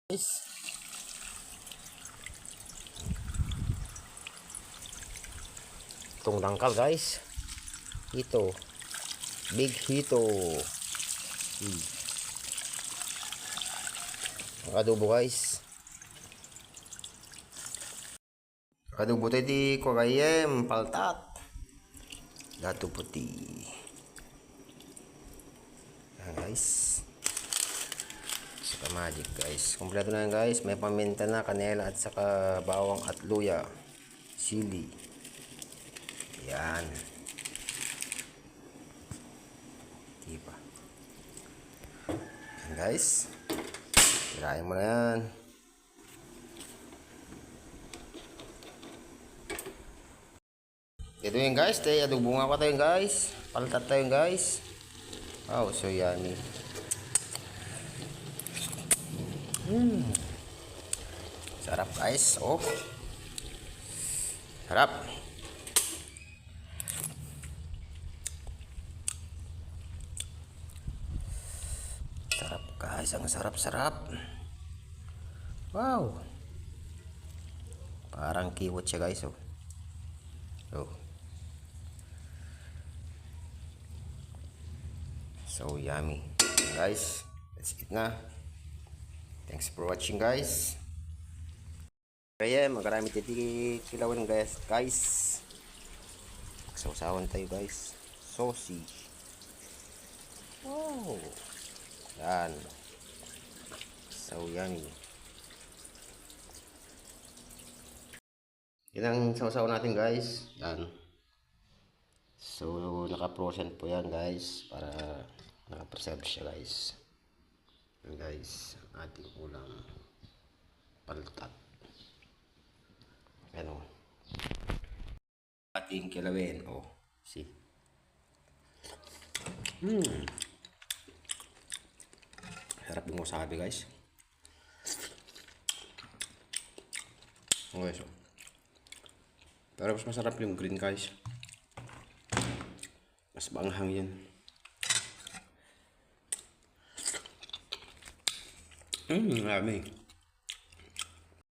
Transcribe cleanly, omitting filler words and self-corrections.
Guys, itong langkal guys, ito big hito. Adobo guys, adobo tayo di kagayem paltat dato puti. Yan guys, saka magic guys, kompleto na yan guys. May paminta na, kanela at saka bawang at luya, sili. Yan, diba? Yan guys, tirahin mo na yan. Ito yun guys, adobo nga pa tayo guys, paltat tayo guys. Wow, so yummy. Sarap guys, oh. Sarap. Sarap guys, ang sarap-sarap. Wow. Parang kiwot siya guys, oh. Oh. So yummy. Guys, that's it na. Thanks for watching guys. Kaya magarami titi kilawan guys. Sausawan tayo guys. Sausage. Wow. Yan. So yummy. Yan ang sausawan natin guys. Yan. So naka-frozen po yan guys, para naka-preserve siya guys. Yan guys, ating ulam paltat. Ano? Ating kilawin, oh. See. Sarap yung wasabi guys. Okay, so. Pero mas masarap yung green guys. Mas banghang yan. Yummy.